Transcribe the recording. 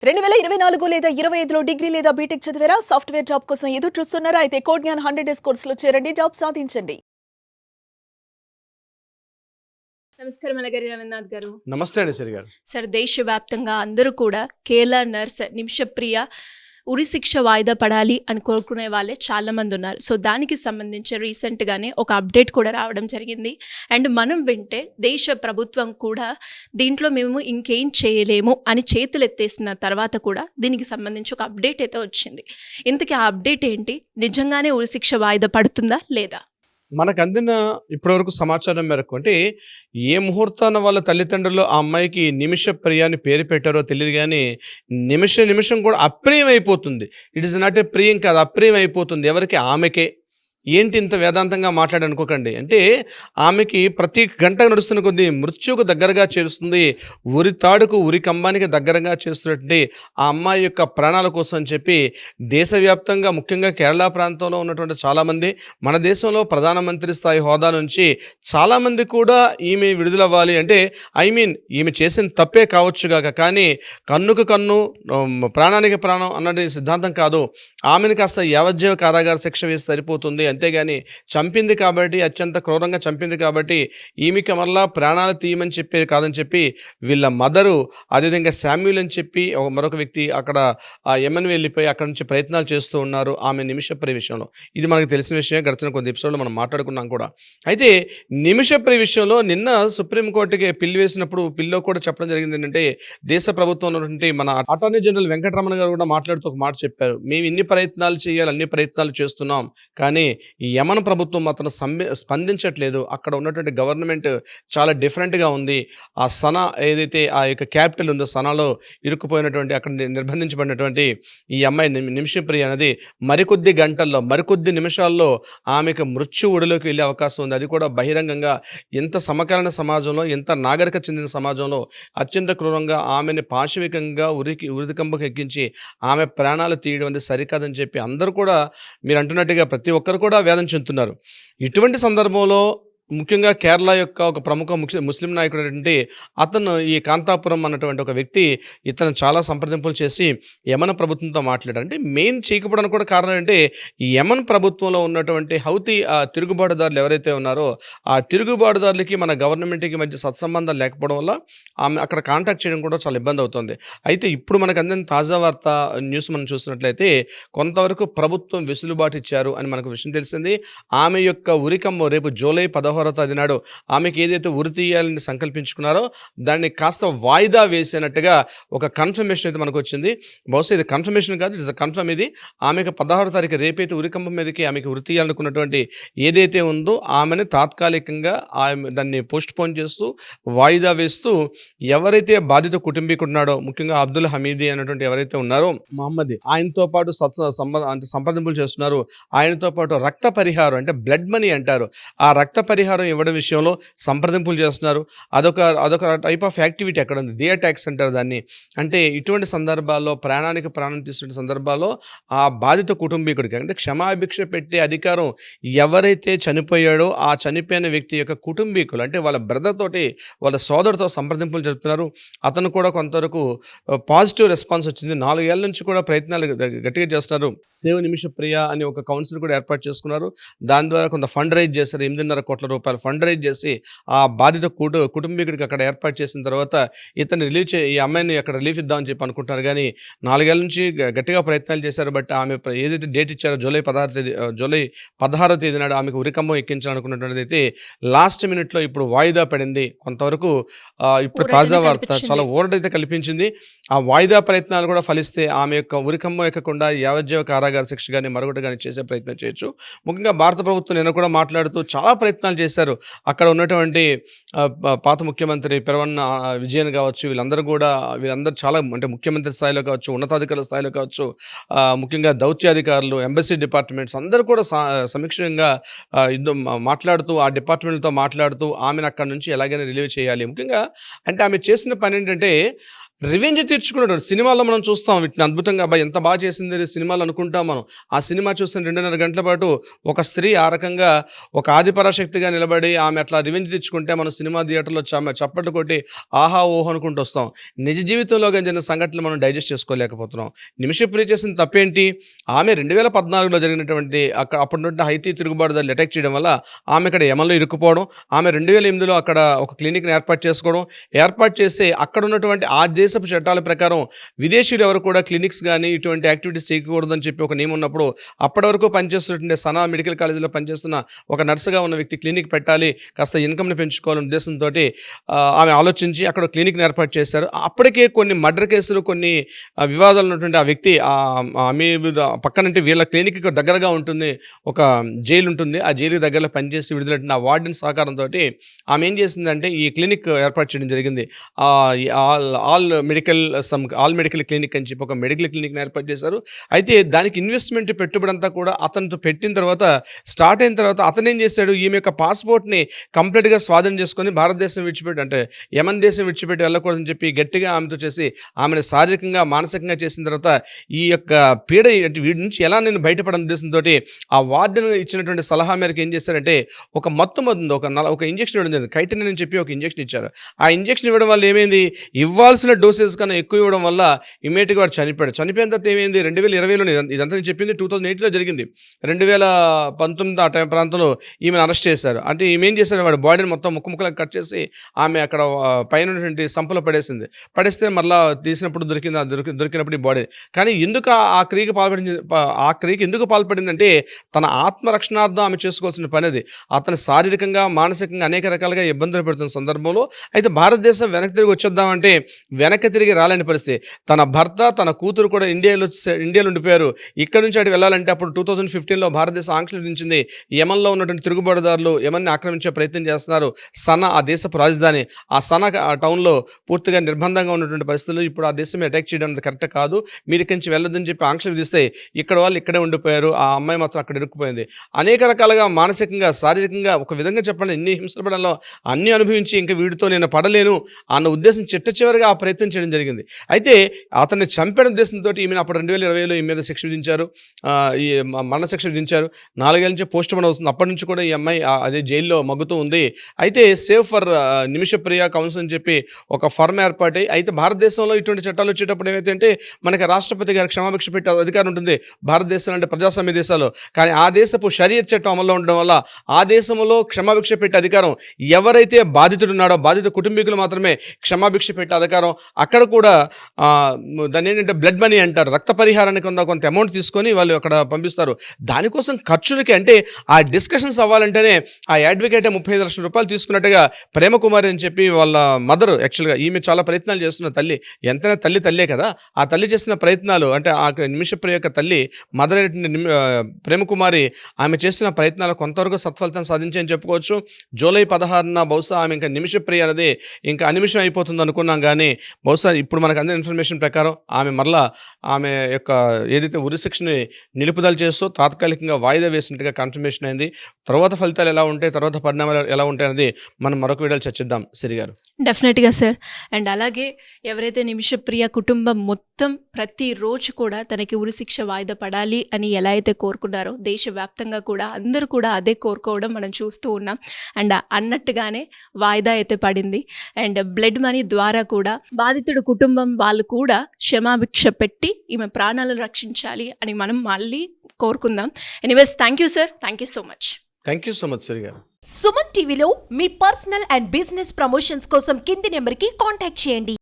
2024 లేదా 25లో డిగ్రీ లేదా బీటెక్ చదివారా? సాఫ్ట్‌వేర్ జాబ్ కోసం ఎదురు చూస్తున్నారా? అయితే కోడ్ జ్ఞాన్ 100 డేస్ కోర్సులో చేరండి. జాబ్ సాధించండి. నమస్కారం అలగారి రవీంద్రనాథ్ గారు. నమస్తే అండి సిరి గారు. సార్, దేశవ్యాప్తంగా అందరూ కూడా కేరళ నర్స్ నిమిషప్రియ ఉరి శిక్ష వాయిదా పడాలి అని కోరుకునే వాళ్ళే చాలామంది ఉన్నారు. సో దానికి సంబంధించి రీసెంట్గానే ఒక అప్డేట్ కూడా రావడం జరిగింది. అండ్ మనం వింటే దేశ ప్రభుత్వం కూడా దీంట్లో మేము ఇంకేం చేయలేము అని చేతులు ఎత్తేసిన తర్వాత కూడా దీనికి సంబంధించి ఒక అప్డేట్ అయితే వచ్చింది. ఇంతకీ ఆ అప్డేట్ ఏంటి? నిజంగానే ఉరి శిక్ష వాయిదా పడుతుందా లేదా? మనకు అందిన ఇప్పటివరకు సమాచారం మేరకు అంటే ఏ ముహూర్తాన వాళ్ళ తల్లిదండ్రులు ఆ అమ్మాయికి నిమిష ప్రియ అని పేరు పెట్టారో తెలియదు, కానీ నిమిషం కూడా అప్రియం అయిపోతుంది. ఇట్ ఇస్ నాట్ ఏ ప్రియం కాదు, అప్రియం అయిపోతుంది. ఎవరికి? ఆమెకే. ఏంటి ఇంత వేదాంతంగా మాట్లాడనుకోకండి. అంటే ఆమెకి ప్రతి గంట నడుస్తున్న కొద్దీ మృత్యువుకు దగ్గరగా చేరుస్తుంది, ఉరి తాడుకు ఉరి కంబానికి దగ్గరగా చేస్తున్నటువంటి ఆ అమ్మాయి యొక్క ప్రాణాల కోసం అని చెప్పి దేశవ్యాప్తంగా ముఖ్యంగా కేరళ ప్రాంతంలో ఉన్నటువంటి చాలామంది, మన దేశంలో ప్రధానమంత్రి స్థాయి హోదా నుంచి చాలామంది కూడా ఈమె విడుదలవ్వాలి అంటే ఈమె చేసిన తప్పే కావచ్చుగాక, కానీ కన్నుకు కన్ను ప్రాణానికి ప్రాణం అన్నది సిద్ధాంతం కాదు. ఆమెను కాస్త యావజ్జీవ కారాగార శిక్ష వేసి సరిపోతుంది. అంతేగాని చంపింది కాబట్టి, అత్యంత క్రూరంగా చంపింది కాబట్టి ఈమెకి మళ్ళా ప్రాణాలు తీయమని చెప్పేది కాదని చెప్పి వీళ్ళ మదరు, అదేవిధంగా శామ్యూల్ అని చెప్పి మరొక వ్యక్తి అక్కడ యెమెన్ వెళ్ళిపోయి అక్కడ నుంచి ప్రయత్నాలు చేస్తూ ఉన్నారు ఆమె నిమిషప్రియ విషయంలో. ఇది మనకు తెలిసిన విషయం, గడిచిన కొన్ని ఎపిసోడ్లో మనం మాట్లాడుకున్నాం కూడా. అయితే నిమిషప్రియ విషయంలో నిన్న సుప్రీంకోర్టుకి పిల్లి వేసినప్పుడు పిల్లో కూడా చెప్పడం జరిగింది ఏంటంటే, దేశ ప్రభుత్వం ఉన్నటువంటి మన అటార్నీ జనరల్ వెంకటరమణ గారు కూడా మాట్లాడుతూ ఒక మాట చెప్పారు. మేము ఇన్ని ప్రయత్నాలు చేయాలి, అన్ని ప్రయత్నాలు చేస్తున్నాం, కానీ ఈ యమన్ ప్రభుత్వం మాత్రం స్పందించట్లేదు. అక్కడ ఉన్నటువంటి గవర్నమెంట్ చాలా డిఫరెంట్గా ఉంది. ఆ సనా ఏదైతే ఆ యొక్క క్యాపిటల్ ఉందో, సనాలో ఇరుక్కుపోయినటువంటి అక్కడ నిర్బంధించబడినటువంటి ఈ అమ్మాయి నిమిషప్రియ అనేది మరికొద్ది గంటల్లో, మరికొద్ది నిమిషాల్లో ఆమెకు మృత్యు ఒడిలోకి వెళ్ళే అవకాశం ఉంది. అది కూడా బహిరంగంగా. ఎంత సమకాలీన సమాజంలో, ఎంత నాగరిక చెందిన సమాజంలో అత్యంత క్రూరంగా ఆమెను పాశవికంగా ఉరికంబకు ఎక్కించి ఆమె ప్రాణాలు తీయడం అనేది సరికాదని చెప్పి అందరూ కూడా మీరు అంటున్నట్టుగా ప్రతి ఒక్కరు కూడా వేదన చెందుతున్నారు. ఇటువంటి సందర్భంలో ముఖ్యంగా కేరళ యొక్క ఒక ప్రముఖ ముస్లిం నాయకుడు ఏంటంటే అతను ఈ కాంతాపురం అన్నటువంటి ఒక వ్యక్తి ఇతను చాలా సంప్రదింపులు చేసి యమన్ ప్రభుత్వంతో మాట్లాడారు. అంటే మెయిన్ చేయకపోవడానికి కూడా కారణం ఏంటంటే యమన్ ప్రభుత్వంలో ఉన్నటువంటి హౌతీ తిరుగుబాటుదారులు ఎవరైతే ఉన్నారో ఆ తిరుగుబాటుదారులకి మన గవర్నమెంట్కి మధ్య సత్సంబంధం లేకపోవడం వల్ల ఆమె అక్కడ కాంటాక్ట్ చేయడం కూడా చాలా ఇబ్బంది అవుతుంది. అయితే ఇప్పుడు మనకు అందిన తాజా వార్త న్యూస్ మనం చూసినట్లయితే కొంతవరకు ప్రభుత్వం వెసులుబాటు ఇచ్చారు అని మనకు విషయం తెలిసింది. ఆమె యొక్క ఉరికమ్మ రేపు జూలై 16వ తేదీ నాడు ఆమెకి ఏదైతే ఉరి తీయాలని సంకల్పించుకున్నారో దాన్ని కాస్త వాయిదా వేసినట్టుగా ఒక కన్ఫర్మేషన్ అయితే మనకు వచ్చింది. బహుశా ఇది కన్ఫర్మేషన్ కాదు, ఇట్స్ కన్ఫర్మ్. ఇది ఆమెకు 16వ తారీఖు రేపైతే ఉరికంబం మీదకి ఆమెకి ఉరి తీయాలనుకున్నటువంటి ఏదైతే ఉందో ఆమెను తాత్కాలికంగా దాన్ని పోస్ట్ పోన్ చేస్తూ వాయిదా వేస్తూ ఎవరైతే బాధిత కుటుంబీకుడున్నాడో, ముఖ్యంగా అబ్దుల్ హమీదీ అనేటువంటి ఎవరైతే ఉన్నారో మహమ్మద్, ఆయనతో పాటు సంప్రదింపులు చేస్తున్నారు. ఆయనతో పాటు రక్త పరిహారం అంటే బ్లడ్ మనీ అంటారు, ఆ రక్త పరిహారం ఇవ్వడం విషయంలో సంప్రదింపులు చేస్తున్నారు. అదొక టైప్ ఆఫ్ యాక్టివిటీ అక్కడ ఉంది. దియా ట్యాక్స్ అంటారు దాన్ని. అంటే ఇటువంటి సందర్భాల్లో ప్రాణానికి ప్రాణం తీసుకునే సందర్భాల్లో ఆ బాధిత కుటుంబీకుడికి అంటే క్షమాభిక్ష పెట్టే అధికారం ఎవరైతే చనిపోయాడో ఆ చనిపోయిన వ్యక్తి యొక్క కుటుంబీకులు అంటే వాళ్ళ బ్రదర్ తోటి, వాళ్ళ సోదరుతో సంప్రదింపులు జరుపుతున్నారు. అతను కూడా కొంతవరకు పాజిటివ్ రెస్పాన్స్ వచ్చింది. 4 ఏళ్ల నుంచి కూడా ప్రయత్నాలు గట్టిగా చేస్తున్నారు. సేవ్ నిమిషప్రియ అని ఒక కౌన్సిల్ కూడా ఏర్పాటు చేసుకున్నారు. దాని ద్వారా కొంత ఫండ్ రైజ్ చేస్తారు. 8.5 కోట్ల రూపాయలు ఫండ్ రైజ్ చేసి ఆ బాధిత కుటుంబీకుడికి అక్కడ ఏర్పాటు చేసిన తర్వాత ఇతను ఈ అమ్మాయిని అక్కడ రిలీఫ్ ఇద్దామని చెప్పి అనుకుంటున్నారు. కానీ 4 ఏళ్ల నుంచి గట్టిగా ప్రయత్నాలు చేశారు. బట్ ఆమె ఏదైతే డేట్ ఇచ్చారో జూలై 16వ తేదీ నాడు ఆమెకు ఉరికంబం ఎక్కించాలనుకున్నటువంటిది అయితే లాస్ట్ మినిట్లో ఇప్పుడు వాయిదా పడింది. కొంతవరకు ఇప్పుడు తాజా వార్త చాలా ఊరటైతే కల్పించింది. ఆ వాయిదా ప్రయత్నాలు కూడా ఫలిస్తే ఆమె యొక్క ఉరికంబం ఎక్కకుండా యావజ్జీవ కారాగార శిక్ష కానీ మరొకటి కానీ చేసే ప్రయత్నం చేయొచ్చు. ముఖ్యంగా భారత ప్రభుత్వం నిన్న కూడా మాట్లాడుతూ చాలా ప్రయత్నాలు చేశారు. అక్కడ ఉన్నటువంటి పాత ముఖ్యమంత్రి పెరవన్న విజయన్ కావచ్చు, వీళ్ళందరూ చాలా అంటే ముఖ్యమంత్రి స్థాయిలో కావచ్చు, ఉన్నతాధికారుల స్థాయిలో కావచ్చు, ముఖ్యంగా దౌత్యాధికారులు, ఎంబసీ డిపార్ట్మెంట్స్ అందరూ కూడా సమీక్షంగా మాట్లాడుతూ ఆ డిపార్ట్మెంట్లతో మాట్లాడుతూ ఆమెను అక్కడ నుంచి ఎలాగైనా రిలీవ్ చేయాలి. ముఖ్యంగా అంటే ఆమె చేసిన పని ఏంటంటే రివెంజ్ తీర్చుకున్నాడు. సినిమాలో మనం చూస్తాం వీటిని అద్భుతంగా అబ్బాయి ఎంత బాగా చేసింది సినిమాలు అనుకుంటాం మనం. ఆ సినిమా చూసిన 2.5 గంటల పాటు ఒక స్త్రీ ఆ రకంగా ఒక ఆదిపరాశక్తిగా నిలబడి ఆమె అట్లా రివెంజ్ తెచ్చుకుంటే మనం సినిమా థియేటర్లో చప్పట్లు కొట్టి ఆహా ఓహో అనుకుంటూ వస్తాం. నిజ జీవితంలో జరిగిన సంఘటనలు మనం డైజెస్ట్ చేసుకోలేకపోతున్నాం. నిమిషప్రియ చేసిన తప్పేంటి? ఆమె 2014లో జరిగినటువంటి అప్పటి హైతీ తిరుగుబాటుదారులు అటాక్ చేయడం వల్ల ఆమె ఇక్కడ యమన్లో ఇరుక్కుపోవడం, ఆమె 2008లో అక్కడ ఒక క్లినిక్ని ఏర్పాటు చేసి అక్కడ ఉన్నటువంటి ఆ దేశపు చట్టాల ప్రకారం విదేశీయులు ఎవరు కూడా క్లినిక్స్ కానీ ఇటువంటి యాక్టివిటీస్ చేయకూడదని చెప్పి ఒక నియమం ఉన్నప్పుడు అప్పటి వరకు పనిచేస్తున్నటువంటి సనా మెడికల్ కాలేజీలో పనిచేస్తున్న ఒక నర్సుగా ఉన్న వ్యక్తి క్లినిక్ పెట్టాలి, కాస్త ఇన్కమ్ని పెంచుకోవాలనే ఉద్దేశంతో ఆమె ఆలోచించి అక్కడ క్లినిక్ని ఏర్పాటు చేశారు. అప్పటికే కొన్ని మర్డర్ కేసులు, కొన్ని వివాదాలు ఉన్నటువంటి ఆ వ్యక్తి ఆమె పక్కనంటే వీళ్ళ క్లినిక్ దగ్గరగా ఉంటుంది, ఒక జైలు ఉంటుంది, ఆ జైలు దగ్గరలో పనిచేసి విడుదలైన ఆ వార్డెన్ సహకారంతో ఆమె ఏం చేసిందంటే ఈ క్లినిక్ ఏర్పాటు చేయడం జరిగింది. ఆల్ మెడికల్ క్లినిక్ అని చెప్పి ఒక మెడికల్ క్లినిక్ని ఏర్పాటు చేశారు. అయితే దానికి ఇన్వెస్ట్మెంట్ పెట్టుబడి అంతా కూడా అతనితో పెట్టిన తర్వాత స్టార్ట్ అయిన తర్వాత అతను ఏం చేశాడు, ఈమె యొక్క పాస్పోర్ట్ని కంప్లీట్గా స్వాధీనం చేసుకొని భారతదేశం విడిచిపెట్టి అంటే యమన్ దేశం విడిచిపెట్టి వెళ్ళకూడదని చెప్పి గట్టిగా ఆమెతో చేసి ఆమెను శారీరకంగా మానసికంగా చేసిన తర్వాత ఈ యొక్క పీడ వీడి నుంచి ఎలా నేను బయటపడని ఉద్దేశంతో ఆ వార్డెన్ ఇచ్చినటువంటి సలహా మేరకు ఏం చేశారంటే ఒక మత్తు మందు ఒక ఇంజక్షన్ ఇవ్వడం జరిగింది. కైటినిన్ అని చెప్పి ఒక ఇంజక్షన్ ఇచ్చారు. ఆ ఇంజక్షన్ ఇవ్వడం వల్ల ఏమైంది, ఇవ్వాల్సిన డోసేజ్ కన్నా ఎక్కువ ఇవ్వడం వల్ల ఇమీడియట్గా వాడు చనిపోయాడు. చనిపోయిన తర్వాత ఏమైంది, 2020లో ఇదంతా నేను చెప్పింది 2008లో జరిగింది. 2019 ఆ టైం ప్రాంతంలో ఈమెను అరెస్ట్ చేశారు. అంటే ఈమె ఏం చేశారు, వాడు బాడీని మొత్తం ముక్కలకు కట్ చేసి ఆమె అక్కడ పైన ఉన్నటువంటి సంపలో పడేస్తే మళ్ళీ తీసినప్పుడు దొరికినప్పుడు ఈ బాడీ. కానీ ఎందుకు ఆ క్రియకి ఎందుకు పాల్పడిందంటే తన ఆత్మరక్షణార్థం ఆమె చేసుకోవాల్సిన పని అది. అతను శారీరకంగా మానసికంగా అనేక రకాలుగా ఇబ్బందులు పెడుతున్న సందర్భంలో అయితే భారతదేశం వెనక్కి తిరిగి వచ్చేద్దామంటే వెనక్కి తిరిగి రాలేని పరిస్థితి. తన భర్త తన కూతురు కూడా ఇండియాలో ఉండిపోయారు. ఇక్కడ నుంచి అటు వెళ్ళాలంటే అప్పుడు 2015లో భారతదేశం ఆంక్షలు విధించింది. యమన్లో ఉన్నటువంటి తిరుగుబాటుదారులు యమన్ని ఆక్రమించే ప్రయత్నం చేస్తున్నారు. సనా ఆ దేశపు రాజధాని, ఆ సనా టౌన్లో పూర్తిగా నిర్బంధంగా ఉన్నటువంటి పరిస్థితులు. ఇప్పుడు ఆ దేశం అటాక్ చేయడం అనేది కరెక్ట్ కాదు, మీరు ఇక్కడి నుంచి వెళ్ళొద్దని చెప్పి ఆంక్షలు విధిస్తే ఇక్కడ వాళ్ళు ఇక్కడే ఉండిపోయారు. ఆ అమ్మాయి మాత్రం అక్కడ ఇరుక్కుపోయింది. అనేక రకాలుగా మానసికంగా శారీరకంగా ఒక విధంగా చెప్పాలి ఎన్ని హింసలు పడాలో అన్ని అనుభవించి ఇంకా వీడితో నేను పడలేను అన్న ఉద్దేశం చివరిగా ఆ ప్రయత్నం చేయడం జరిగింది. అయితే అతన్ని చంపేన ఉద్దేశంతో ఈమెను అప్పుడు 2020లో ఈ మీద శిక్ష విధించారు, ఈ మరణ శిక్ష విధించారు. 4 ఏళ్ళ నుంచి పోస్ట్ మార్టం అవుతుంది. అప్పటి నుంచి కూడా ఈ అమ్మాయి అదే జైల్లో మగ్గుతూ ఉంది. అయితే సేవ్ ఫర్ నిమిషప్రియ కౌన్సిల్ అని చెప్పి ఒక ఫర్మ్ ఏర్పాటై అయితే భారతదేశంలో ఇటువంటి చట్టాలు వచ్చేటప్పుడు ఏమైతే అంటే మనకి రాష్ట్రపతి గారు క్షమాభిక్ష పెట్టే అధికారం ఉంటుంది భారతదేశం అంటే ప్రజాస్వామ్య దేశాలు. కానీ ఆ దేశపు షరియత్ చట్టం అమల్లో ఉండడం వల్ల ఆ దేశంలో క్షమాభిక్ష పెట్టే అధికారం ఎవరైతే బాధితుడు ఉన్నాడో బాధిత కుటుంబీకులు మాత్రమే క్షమాభిక్ష పెట్టే అధికారం. అక్కడ కూడా దాన్ని ఏంటంటే బ్లడ్ మనీ అంటారు, రక్త పరిహారానికి కొంత అమౌంట్ తీసుకొని వాళ్ళు అక్కడ పంపిస్తారు. దానికోసం ఖర్చులకి అంటే ఆ డిస్కషన్స్ అవ్వాలంటేనే ఆ అడ్వకేట్ 35 లక్షల రూపాయలు తీసుకున్నట్టుగా ప్రేమకుమారి అని చెప్పి వాళ్ళ మదర్, యాక్చువల్గా ఈమె చాలా ప్రయత్నాలు చేస్తున్న తల్లి, ఎంతైనా తల్లే కదా, ఆ తల్లి చేసిన ప్రయత్నాలు అంటే ఆ నిమిషప్రియ యొక్క తల్లి మదర్ అయినటువంటి ప్రేమకుమారి ఆమె చేసిన ప్రయత్నాలు కొంతవరకు సత్ఫలితం సాధించాయని చెప్పుకోవచ్చు. జూలై 16న బహుశా ఆమె ఇంకా నిమిషప్రియ అనేది ఇంకా అనిమిషం అయిపోతుంది అనుకున్నాం. కానీ బహుశా ఇప్పుడు మనకు అందిన ఇన్ఫర్మేషన్ ప్రకారం ఆమె యొక్క ఏదైతే ఉరిశిక్షని నిలుపుదల చేస్తూ తాత్కాలికంగా వాయిదా వేసినట్టుగా కన్ఫర్మేషన్ అయింది. తర్వాత ఫలితాలు ఎలా ఉంటాయి, తర్వాత పరిణామాలు ఎలా ఉంటాయి అనేది మనం మరొక వీడియోలో చర్చిద్దాం సిరి గారు. డెఫినెట్గా సార్. అండ్ అలాగే ఎవరైతే నిమిషప్రియ కుటుంబం మొత్తం ప్రతిరోజు కూడా తనకి ఉరిశిక్ష వాయిదా పడాలి అని ఎలా అయితే కోరుకున్నారో దేశవ్యాప్తంగా కూడా అందరూ కూడా అదే కోరుకోవడం మనం చూస్తూ ఉన్నాం. అండ్ అన్నట్టుగానే వాయిదా అయితే పడింది. అండ్ బ్లడ్ మనీ ద్వారా కూడా బాధితుడు కుటుంబం వాళ్ళు కూడా క్షమాభిక్ష పెట్టి ఈమె ప్రాణాలను రక్షించాలి అని మనం మళ్ళీ కోరుకుందాం. Anyways thank you sir, thank you so much. Thank you so much Siri garu. Suman టీవీలో మీ పర్సనల్ అండ్ బిజినెస్ ప్రమోషన్స్ కోసం కింది నెంబర్కి కాంటాక్ట్ చేయండి.